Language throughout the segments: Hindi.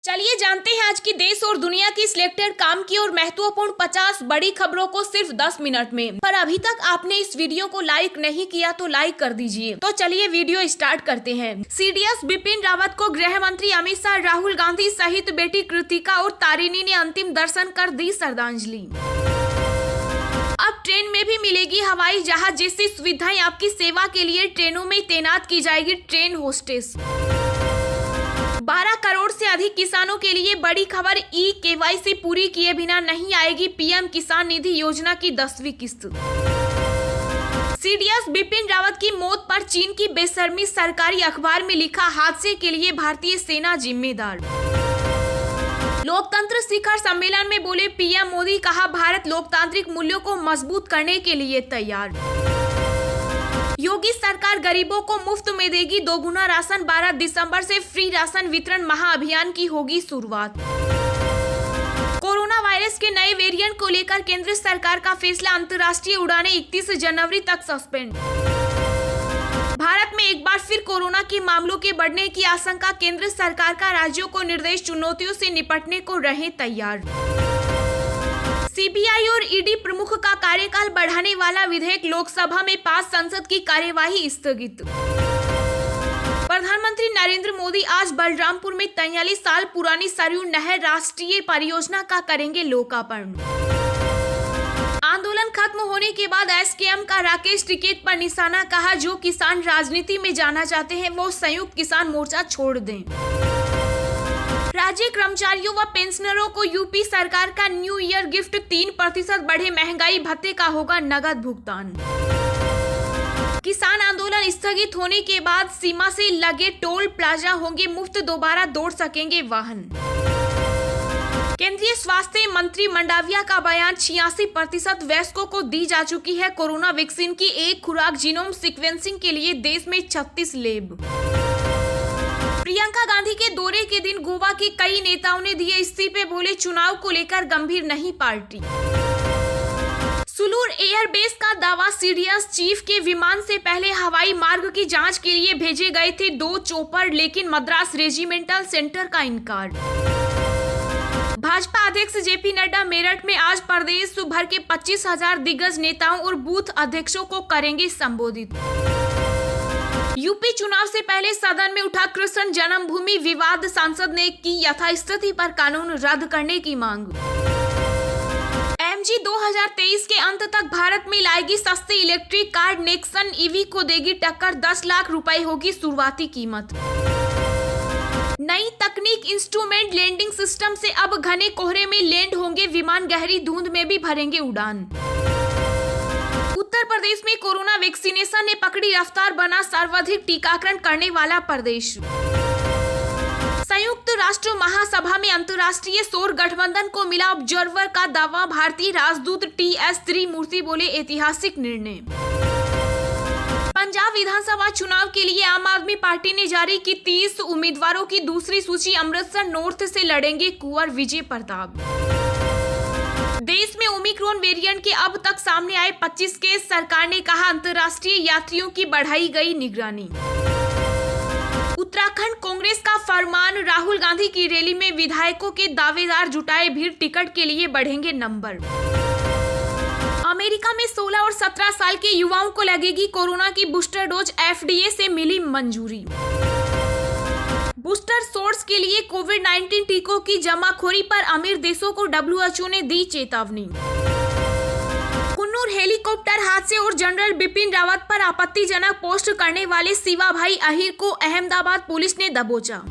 चलिए जानते हैं आज की देश और दुनिया की सिलेक्टेड काम की और महत्वपूर्ण 50 बड़ी खबरों को सिर्फ 10 मिनट में। पर अभी तक आपने इस वीडियो को लाइक नहीं किया तो लाइक कर दीजिए। तो चलिए वीडियो स्टार्ट करते हैं। सीडीएस बिपिन रावत को गृह मंत्री अमित शाह, राहुल गांधी सहित बेटी कृतिका और तारिणी ने अंतिम दर्शन कर दी श्रद्धांजलि। अब ट्रेन में भी मिलेगी हवाई जहाज जैसी सुविधाएं। आपकी सेवा के लिए ट्रेनों में तैनात की जाएगी ट्रेन होस्टेस। 12 करोड़ से अधिक किसानों के लिए बड़ी खबर। KYC पूरी किए बिना नहीं आएगी पीएम किसान निधि योजना की 10वीं किस्त। सीडीएस बिपिन रावत की मौत पर चीन की बेशर्मी। सरकारी अखबार में लिखा, हादसे के लिए भारतीय सेना जिम्मेदार। लोकतंत्र शिखर सम्मेलन में बोले पीएम मोदी, कहा भारत लोकतांत्रिक मूल्यों को मजबूत करने के लिए तैयार। योगी सरकार गरीबों को मुफ्त में देगी 2 गुना राशन। 12 दिसंबर से फ्री राशन वितरण महाअभियान की होगी शुरुआत। कोरोना वायरस के नए वेरिएंट को लेकर केंद्र सरकार का फैसला। अंतर्राष्ट्रीय उड़ानें 31 जनवरी तक सस्पेंड। भारत में एक बार फिर कोरोना के मामलों के बढ़ने की आशंका। केंद्र सरकार का राज्यों को निर्देश, चुनौतियों से निपटने को रहे तैयार। सीबीआई और ईडी प्रमुख का कार्यकाल बढ़ाने वाला विधेयक लोकसभा में पास। संसद की कार्यवाही स्थगित। प्रधानमंत्री नरेंद्र मोदी आज बलरामपुर में 43 साल पुरानी सरयू नहर राष्ट्रीय परियोजना का करेंगे लोकार्पण। आंदोलन खत्म होने के बाद एसकेएम का राकेश टिकैत पर निशाना। कहा, जो किसान राजनीति में जाना चाहते हैं वो संयुक्त किसान मोर्चा छोड़ दें। राज्य कर्मचारियों व पेंशनरों को यूपी सरकार का न्यू ईयर गिफ्ट। 3% बढ़े महंगाई भत्ते का होगा नगद भुगतान। किसान आंदोलन स्थगित होने के बाद सीमा से लगे टोल प्लाजा होंगे मुफ्त। दोबारा दौड़ सकेंगे वाहन। केंद्रीय स्वास्थ्य मंत्री मंडाविया का बयान, 86% वयस्कों को दी जा चुकी है कोरोना वैक्सीन की एक खुराक। जीनोम सीक्वेंसिंग के लिए देश में 36 लैब। प्रियंका गांधी के दौरे के दिन गोवा के कई नेताओं ने दिए इस्तीफे। बोले चुनाव को लेकर गंभीर नहीं पार्टी। सुलूर एयरबेस का दावा, सीडीएस चीफ के विमान से पहले हवाई मार्ग की जांच के लिए भेजे गए थे 2 चॉपर, लेकिन मद्रास रेजिमेंटल सेंटर का इनकार। भाजपा अध्यक्ष जेपी नड्डा मेरठ में आज प्रदेश भर के 25,000 दिग्गज नेताओं और बूथ अध्यक्षों को करेंगे संबोधित। यूपी चुनाव से पहले सदन में उठा कृष्ण जन्मभूमि विवाद। सांसद ने की यथास्थिति पर कानून रद्द करने की मांग। एमजी 2023 के अंत तक भारत में लाएगी सस्ते इलेक्ट्रिक कार। नेक्सन ईवी को देगी टक्कर। 10 लाख रुपए होगी शुरुआती कीमत। नई तकनीक इंस्ट्रूमेंट लैंडिंग सिस्टम से अब घने कोहरे में लैंड होंगे विमान। गहरी धुंध में भी भरेंगे उड़ान। उत्तर प्रदेश में कोरोना वैक्सीनेशन ने पकड़ी रफ्तार, बना सर्वाधिक टीकाकरण करने वाला प्रदेश। संयुक्त राष्ट्र महासभा में अंतर्राष्ट्रीय सौर गठबंधन को मिला ऑब्जर्वर का दावा। भारतीय राजदूत TS त्रिमूर्ति बोले ऐतिहासिक निर्णय। पंजाब विधानसभा चुनाव के लिए आम आदमी पार्टी ने जारी की 30 उम्मीदवारों की दूसरी सूची। अमृतसर नॉर्थ से लड़ेंगे कुंवर विजय प्रताप। देश में ओमिक्रॉन वेरिएंट के अब तक सामने आए 25 केस। सरकार ने कहा, अंतर्राष्ट्रीय यात्रियों की बढ़ाई गई निगरानी। उत्तराखंड कांग्रेस का फरमान, राहुल गांधी की रैली में विधायकों के दावेदार जुटाए भीड़। टिकट के लिए बढ़ेंगे नंबर। अमेरिका में 16 और 17 साल के युवाओं को लगेगी कोरोना की बूस्टर डोज। FDA से मिली मंजूरी। बूस्टर शॉट्स के लिए कोविड-19 टीकों की जमाखोरी पर अमीर देशों को WHO ने दी चेतावनी। कुन्नूर हेलीकॉप्टर हादसे और जनरल बिपिन रावत पर आपत्तिजनक पोस्ट करने वाले शिवा भाई अहिर को अहमदाबाद पुलिस ने दबोचा।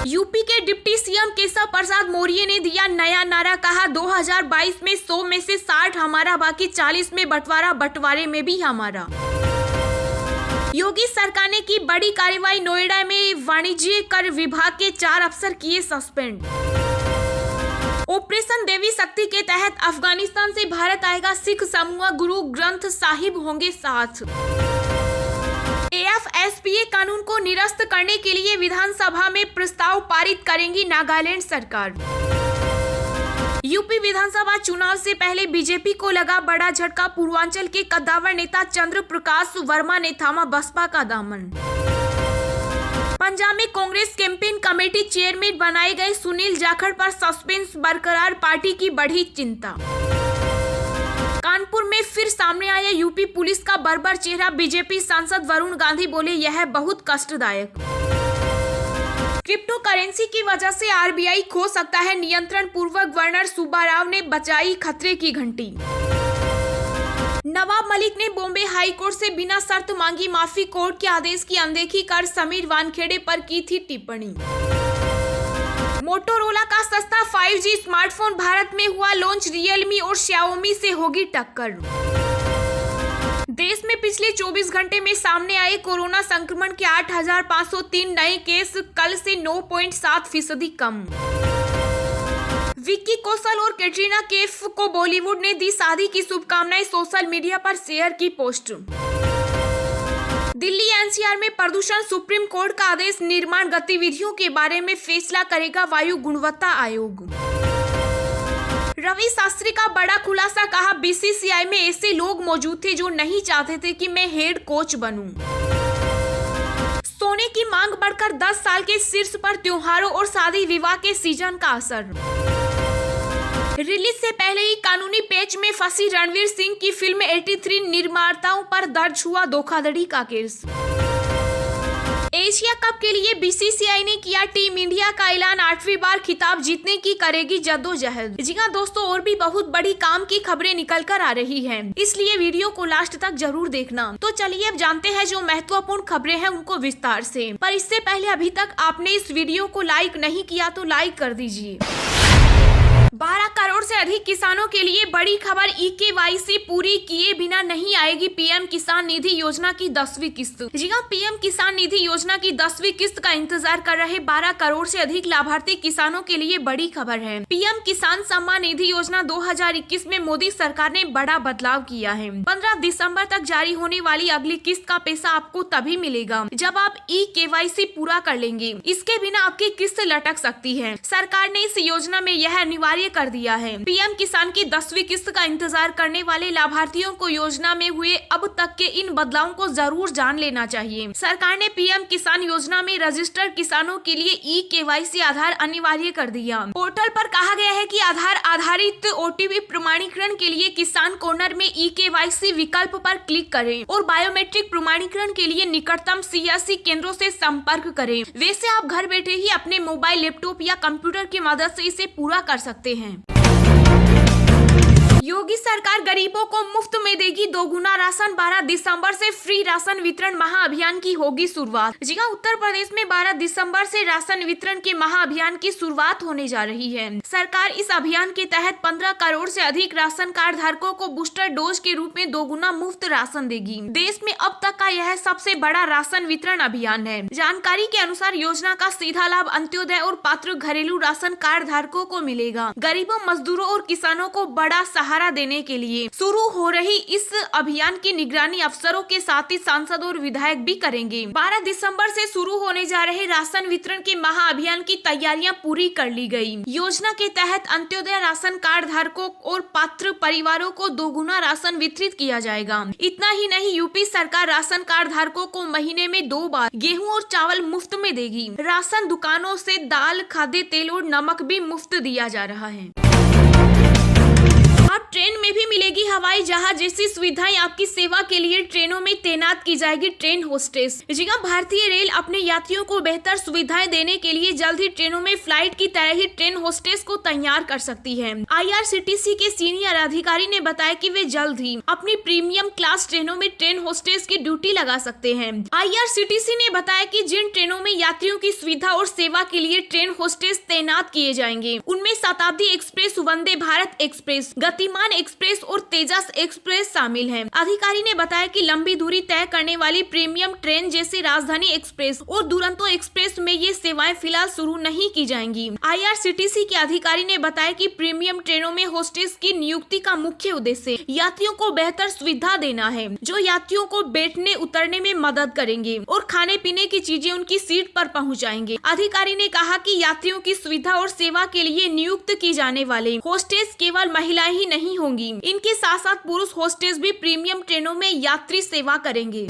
यूपी के डिप्टी सीएम केशव प्रसाद मौर्य ने दिया नया नारा। कहा, 2022 में 100 में से 60 हमारा, बाकी 40 में बंटवारा। बंटवारे में भी हमारा। योगी सरकार ने की बड़ी कार्रवाई। नोएडा में वाणिज्य कर विभाग के 4 अफसर किए सस्पेंड। ऑपरेशन देवी शक्ति के तहत अफगानिस्तान से भारत आएगा सिख समूह। गुरु ग्रंथ साहिब होंगे साथ। AFSPA कानून को निरस्त करने के लिए विधानसभा में प्रस्ताव पारित करेंगी नागालैंड सरकार। यूपी विधानसभा चुनाव से पहले बीजेपी को लगा बड़ा झटका। पूर्वांचल के कद्दावर नेता चंद्र प्रकाश वर्मा ने थामा बसपा का दामन। पंजाब में कांग्रेस कैंपेन कमेटी चेयरमैन बनाए गए सुनील जाखड़ पर सस्पेंस बरकरार, पार्टी की बढ़ी चिंता। कानपुर में फिर सामने आया यूपी पुलिस का बर्बर चेहरा, बीजेपी सांसद वरुण गांधी बोले यह बहुत कष्टदायक। क्रिप्टो करेंसी की वजह से आरबीआई खो सकता है नियंत्रण पूर्वक, गवर्नर सुब्बाराव ने बजाई खतरे की घंटी। नवाब मलिक ने बॉम्बे हाई कोर्ट से बिना शर्त मांगी माफी, कोर्ट के आदेश की अनदेखी कर समीर वानखेड़े पर की थी टिप्पणी। मोटोरोला का सस्ता 5G स्मार्टफोन भारत में हुआ लॉन्च, रियलमी और Xiaomi से होगी टक्कर। देश में पिछले 24 घंटे में सामने आए कोरोना संक्रमण के 8,503 नए केस, कल से 9.7% कम। विक्की कौशल और कैटरीना कैफ को बॉलीवुड ने दी शादी की शुभकामनाएं, सोशल मीडिया पर शेयर की पोस्ट। दिल्ली एनसीआर में प्रदूषण, सुप्रीम कोर्ट का आदेश, निर्माण गतिविधियों के बारे में फैसला करेगा वायु गुणवत्ता आयोग। रवि शास्त्री का बड़ा खुलासा, कहा बीसीसीआई में ऐसे लोग मौजूद थे जो नहीं चाहते थे कि मैं हेड कोच बनूं। सोने की मांग बढ़कर 10 साल के शीर्ष पर, त्योहारों और शादी विवाह के सीजन का असर। रिलीज से पहले ही कानूनी पेच में फंसी रणवीर सिंह की फिल्म 83 निर्माताओं पर दर्ज हुआ धोखाधड़ी का केस। एशिया कप के लिए बीसीसीआई ने किया टीम इंडिया का ऐलान, 8वीं बार खिताब जीतने की करेगी जद्दोजहद। जी हाँ दोस्तों, और भी बहुत बड़ी काम की खबरें निकल कर आ रही हैं, इसलिए वीडियो को लास्ट तक जरूर देखना। तो चलिए अब जानते हैं जो महत्वपूर्ण खबरें हैं उनको विस्तार से। पर इससे पहले अभी तक आपने इस वीडियो को लाइक नहीं किया तो लाइक कर दीजिए। 12 करोड़ से अधिक किसानों के लिए बड़ी खबर, ई-केवाईसी पूरी किए बिना नहीं आएगी पीएम किसान निधि योजना की 10वीं किस्त। जी हां, पीएम किसान निधि योजना की 10वीं किस्त का इंतजार कर रहे 12 करोड़ से अधिक लाभार्थी किसानों के लिए बड़ी खबर है। पीएम किसान सम्मान निधि योजना 2021 में मोदी सरकार ने बड़ा बदलाव किया है। 15 दिसंबर तक जारी होने वाली अगली किस्त का पैसा आपको तभी मिलेगा जब आप ई-केवाईसी पूरा कर लेंगे। इसके बिना आपकी किस्त लटक सकती है। सरकार ने इस योजना में यह अनिवार्य कर दिया है। पीएम किसान की 10वीं किस्त का इंतजार करने वाले लाभार्थियों को योजना में हुए अब तक के इन बदलावों को जरूर जान लेना चाहिए। सरकार ने पीएम किसान योजना में रजिस्टर्ड किसानों के लिए ई-केवाईसी आधार अनिवार्य कर दिया। पोर्टल पर कहा गया है कि आधार आधारित ओटीपी प्रमाणीकरण के लिए किसान कॉर्नर में ई-केवाईसी विकल्प पर क्लिक करें और बायोमेट्रिक प्रमाणीकरण के लिए निकटतम सीएससी केंद्रों से संपर्क करें। वैसे आप घर बैठे ही अपने मोबाइल, लैपटॉप या कंप्यूटर की मदद से इसे पूरा कर सकते हैं। योगी सरकार गरीबों को मुफ्त में देगी दोगुना राशन, 12 दिसंबर से फ्री राशन वितरण महाअभियान की होगी शुरुआत। जी हां, उत्तर प्रदेश में 12 दिसंबर से राशन वितरण के महाअभियान की शुरुआत होने जा रही है। सरकार इस अभियान के तहत 15 करोड़ से अधिक राशन कार्ड धारकों को बूस्टर डोज के रूप में दोगुना मुफ्त राशन देगी। देश में अब तक का यह सबसे बड़ा राशन वितरण अभियान है। जानकारी के अनुसार योजना का सीधा लाभ अंत्योदय और पात्र घरेलू राशन कार्ड धारकों को मिलेगा। गरीबों, मजदूरों और किसानों को बड़ा सहारा देने के लिए शुरू हो रही इस अभियान की निगरानी अफसरों के साथ ही सांसद और विधायक भी करेंगे। 12 दिसंबर से शुरू होने जा रहे राशन वितरण के महाअभियान की तैयारियां पूरी कर ली गई। योजना के तहत अंत्योदय राशन कार्ड धारकों और पात्र परिवारों को दोगुना राशन वितरित किया जाएगा। इतना ही नहीं, यूपी सरकार राशन कार्ड धारकों को महीने में 2 बार गेहूं और चावल मुफ्त में देगी। राशन दुकानों से दाल, खाद्य तेल और नमक भी मुफ्त दिया जा रहा है। अब ट्रेन में भी मिलेगी हवाई जहाज जैसी सुविधाएं, आपकी सेवा के लिए ट्रेनों में तैनात की जाएगी ट्रेन होस्टेस। जी हां, भारतीय रेल अपने यात्रियों को बेहतर सुविधाएं देने के लिए जल्द ही ट्रेनों में फ्लाइट की तरह ही ट्रेन होस्टेस को तैयार कर सकती है। आईआरसीटीसी के सीनियर अधिकारी ने बताया कि वे जल्द ही अपनी प्रीमियम क्लास ट्रेनों में ट्रेन होस्टेस की ड्यूटी लगा सकते हैं। आईआरसीटीसी ने बताया कि जिन ट्रेनों में यात्रियों की सुविधा और सेवा के लिए ट्रेन होस्टेस तैनात किए जाएंगे उनमें शताब्दी एक्सप्रेस, वंदे भारत एक्सप्रेस, गतिमान एक्सप्रेस और तेजस एक्सप्रेस शामिल हैं। अधिकारी ने बताया कि लंबी दूरी तय करने वाली प्रीमियम ट्रेन जैसे राजधानी एक्सप्रेस और दुरंतो एक्सप्रेस में ये सेवाएं फिलहाल शुरू नहीं की जाएंगी। आईआरसीटीसी के अधिकारी ने बताया कि प्रीमियम ट्रेनों में होस्टेस की नियुक्ति का मुख्य उद्देश्य यात्रियों को बेहतर सुविधा देना है, जो यात्रियों को बैठने उतरने में मदद करेंगे और खाने पीने की चीजें उनकी सीट पर पहुंचाएंगे। अधिकारी ने कहा कि यात्रियों की सुविधा और सेवा के लिए नियुक्त की जाने वाले होस्टेस केवल महिलाएं ही नहीं होंगी, इनके साथ साथ पुरुष होस्टेस भी प्रीमियम ट्रेनों में यात्री सेवा करेंगे।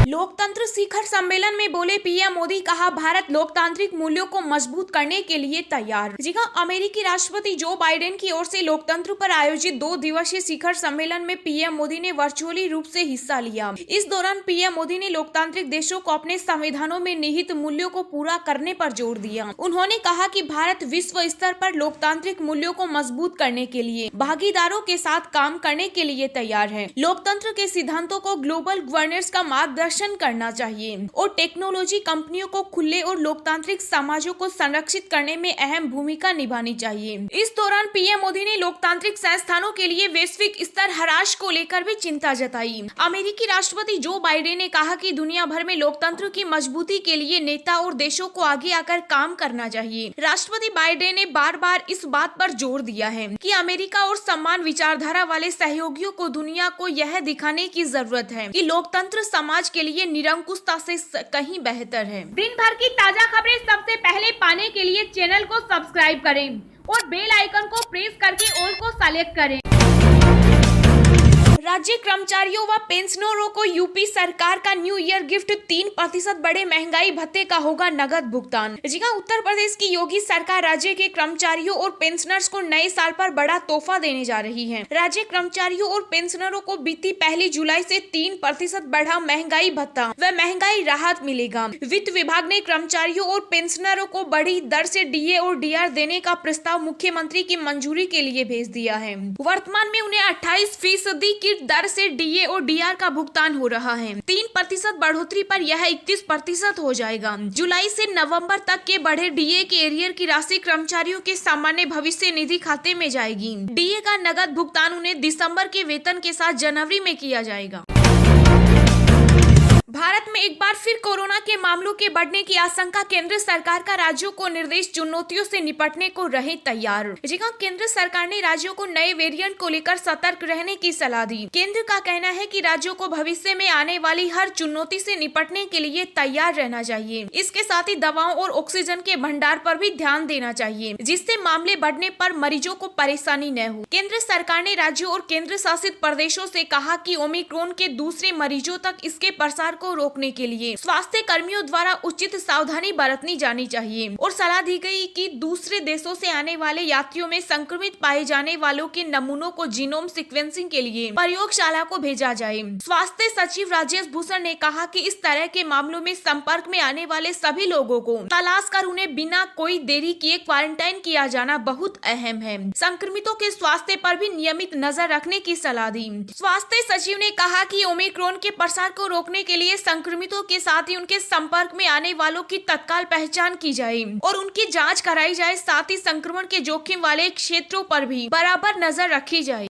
लोकतंत्र शिखर सम्मेलन में बोले पीएम मोदी, कहा भारत लोकतांत्रिक मूल्यों को मजबूत करने के लिए तैयार। जी हां, अमेरिकी राष्ट्रपति जो बाइडेन की ओर से लोकतंत्र पर आयोजित 2 दिवसीय शिखर सम्मेलन में पीएम मोदी ने वर्चुअली रूप से हिस्सा लिया। इस दौरान पीएम मोदी ने लोकतांत्रिक देशों को अपने संविधानों में निहित मूल्यों को पूरा करने पर जोर दिया। उन्होंने कहा कि भारत विश्व स्तर पर लोकतांत्रिक मूल्यों को मजबूत करने के लिए भागीदारों के साथ काम करने के लिए तैयार है। लोकतंत्र के सिद्धांतों को ग्लोबल गवर्नेंस का मार्गदर्शन करना चाहिए और टेक्नोलॉजी कंपनियों को खुले और लोकतांत्रिक समाजों को संरक्षित करने में अहम भूमिका निभानी चाहिए। इस दौरान पीएम मोदी ने लोकतांत्रिक संस्थानों के लिए वैश्विक स्तर ह्रास को लेकर भी चिंता जताई। अमेरिकी राष्ट्रपति जो बाइडेन ने कहा कि दुनिया भर में लोकतंत्र की मजबूती के लिए नेता और देशों को आगे आकर काम करना चाहिए। राष्ट्रपति बाइडेन ने बार बार इस बात पर जोर दिया है कि अमेरिका और समान विचारधारा वाले सहयोगियों को दुनिया को यह दिखाने की जरूरत है कि लोकतंत्र समाज के लिए निरंकुशता से कहीं बेहतर है। दिन भर की ताजा खबरें सबसे पहले पाने के लिए चैनल को सब्सक्राइब करें और बेल आइकन को प्रेस करके ऑल को सेलेक्ट करें। राज्य कर्मचारियों व पेंशनरों को यूपी सरकार का न्यू ईयर गिफ्ट 3% बड़े महंगाई भत्ते का होगा नगद भुगतान। जी हां, उत्तर प्रदेश की योगी सरकार राज्य के कर्मचारियों और पेंशनर्स को नए साल पर बड़ा तोहफा देने जा रही है। राज्य कर्मचारियों और पेंशनरों को बीती 1 जुलाई से 3% बढ़ा महंगाई भत्ता व महंगाई राहत मिलेगा। वित्त विभाग ने कर्मचारियों और पेंशनरों को बढ़ी दर से डीए और डीआर देने का प्रस्ताव मुख्यमंत्री की मंजूरी के लिए भेज दिया है। वर्तमान में उन्हें 28% की दर से डीए और डीआर का भुगतान हो रहा है। 3% बढ़ोतरी पर यह 31% हो जाएगा। जुलाई से नवंबर तक के बढ़े डीए के एरियर की राशि कर्मचारियों के सामान्य भविष्य निधि खाते में जाएगी। डीए का नगद भुगतान उन्हें दिसंबर के वेतन के साथ जनवरी में किया जाएगा। भारत में एक बार फिर कोरोना के मामलों के बढ़ने की आशंका, केंद्र सरकार का राज्यों को निर्देश, चुनौतियों से निपटने को रहे तैयार। जी हां, केंद्र सरकार ने राज्यों को नए वेरिएंट को लेकर सतर्क रहने की सलाह दी। केंद्र का कहना है कि राज्यों को भविष्य में आने वाली हर चुनौती से निपटने के लिए तैयार रहना चाहिए। इसके साथ ही दवाओं और ऑक्सीजन के भंडार पर भी ध्यान देना चाहिए, जिससे मामले बढ़ने पर मरीजों को परेशानी न हो। केंद्र सरकार ने राज्यों और केंद्र शासित प्रदेशों से कहा कि ओमिक्रॉन के दूसरे मरीजों तक इसके प्रसार को रोकने के लिए स्वास्थ्य कर्मियों द्वारा उचित सावधानी बरतनी जानी चाहिए और सलाह दी गई कि दूसरे देशों से आने वाले यात्रियों में संक्रमित पाए जाने वालों के नमूनों को जीनोम सीक्वेंसिंग के लिए प्रयोगशाला को भेजा जाए। स्वास्थ्य सचिव राजेश भूषण ने कहा कि इस तरह के मामलों में संपर्क में आने वाले सभी लोगों को तलाश कर उन्हें बिना कोई देरी किए क्वारंटाइन किया जाना बहुत अहम है। संक्रमितों के स्वास्थ्य पर भी नियमित नजर रखने की सलाह दी। स्वास्थ्य सचिव ने कहा कि ओमिक्रॉन के प्रसार को रोकने के लिए संक्रमितों के साथ ही उनके संपर्क में आने वालों की तत्काल पहचान की जाए और उनकी जांच कराई जाए। साथ ही संक्रमण के जोखिम वाले क्षेत्रों पर भी बराबर नजर रखी जाए।